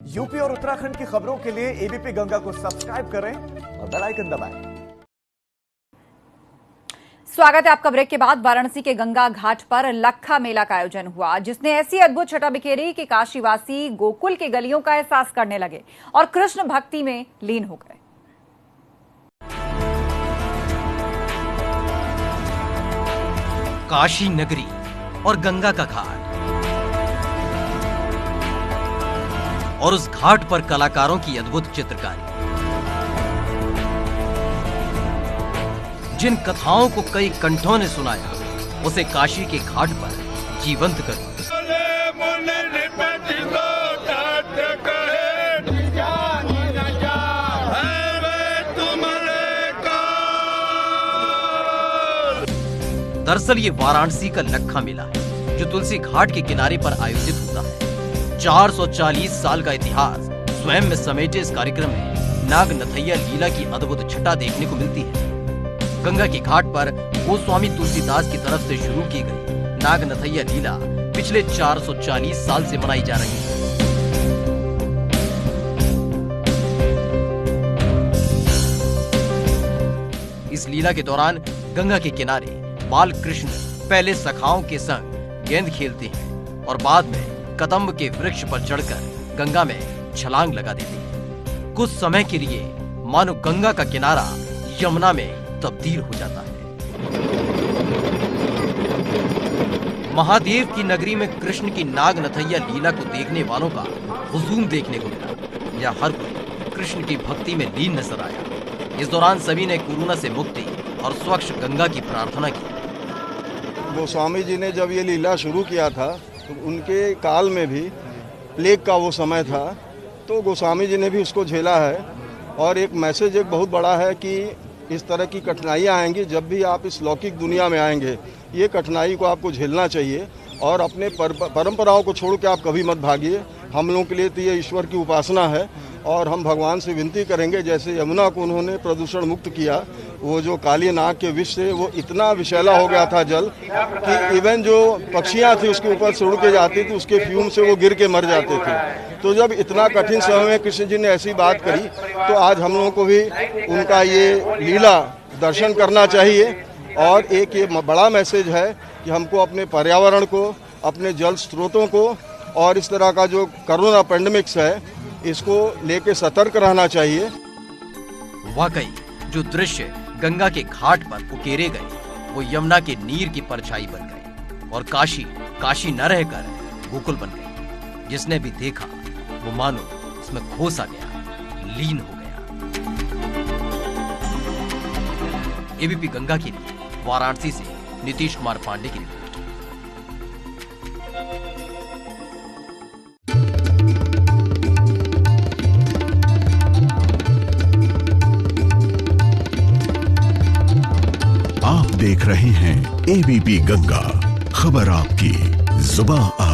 UP और उत्तराखंड की खबरों के लिए एबीपी गंगा को सब्सक्राइब करें और बेल आइकन दबाएं। स्वागत है आपका। ब्रेक के बाद वाराणसी के गंगा घाट पर लक्खा मेला का आयोजन हुआ, जिसने ऐसी अद्भुत छटा बिखेरी कि काशीवासी गोकुल के गलियों का एहसास करने लगे और कृष्ण भक्ति में लीन हो गए। काशी नगरी और गंगा का घाट, और उस घाट पर कलाकारों की अद्भुत चित्रकारी। जिन कथाओं को कई कंठों ने सुनाया, उसे काशी के घाट पर जीवंत कर दिया। दरअसल ये वाराणसी का लक्खा मेला है, जो तुलसी घाट के किनारे पर आयोजित होता है। 440 साल का इतिहास स्वयं में समेटे इस कार्यक्रम में नाग नथैया लीला की अद्भुत छटा देखने को मिलती है। गंगा के घाट पर गोस्वामी तुलसीदास की तरफ से शुरू की गई नाग नथैया लीला पिछले 440 साल से मनाई जा रही है। इस लीला के दौरान गंगा के किनारे बाल कृष्ण पहले सखाओं के संग गेंद खेलते हैं और बाद में कदम्ब के वृक्ष पर चढ़कर गंगा में छलांग लगा देते हैं। कुछ समय के लिए मानो गंगा का किनारा यमुना में तब्दील हो जाता है। महादेव की नगरी में कृष्ण की नाग नथैया लीला को देखने वालों का हुजूम देखने को मिला। यह हर कोई कृष्ण की भक्ति में लीन नजर आया। इस दौरान सभी ने कोरोना से मुक्ति और स्वच्छ गंगा की प्रार्थना की। गोस्वामी जी ने जब ये लीला शुरू किया था तो उनके काल में भी प्लेग का वो समय था, तो गोस्वामी जी ने भी उसको झेला है। और एक मैसेज एक बहुत बड़ा है कि इस तरह की कठिनाइयाँ आएंगी, जब भी आप इस लौकिक दुनिया में आएंगे, ये कठिनाई को आपको झेलना चाहिए और अपने परंपराओं को छोड़ के आप कभी मत भागिए। हम लोगों के लिए तो ये ईश्वर की उपासना है और हम भगवान से विनती करेंगे, जैसे यमुना को उन्होंने प्रदूषण मुक्त किया, वो जो काली नाग के विष से वो इतना विषैला हो गया था जल कि इवन जो पक्षियाँ थी उसके ऊपर से उड़ के जाती थी, उसके फ्यूम से वो गिर के मर जाते थे। तो जब इतना कठिन समय में कृष्ण जी ने ऐसी बात करी, तो आज हम लोगों को भी उनका ये लीला दर्शन करना चाहिए। और एक ये बड़ा मैसेज है कि हमको अपने पर्यावरण को, अपने जल स्रोतों को और इस तरह का जो कोरोना पेंडेमिक्स है, इसको लेके सतर्क रहना चाहिए। वाकई जो दृश्य गंगा के घाट पर उकेरे गए, वो यमुना के नीर की परछाई बन गए और काशी न रहकर गोकुल बन गई। जिसने भी देखा वो मानो उसमें खो सा गया, लीन हो गया। एबीपी गंगा के लिए वाराणसी से नीतीश कुमार पांडे की रिपोर्ट। आप देख रहे हैं एबीपी गंगा, खबर आपकी, जुबान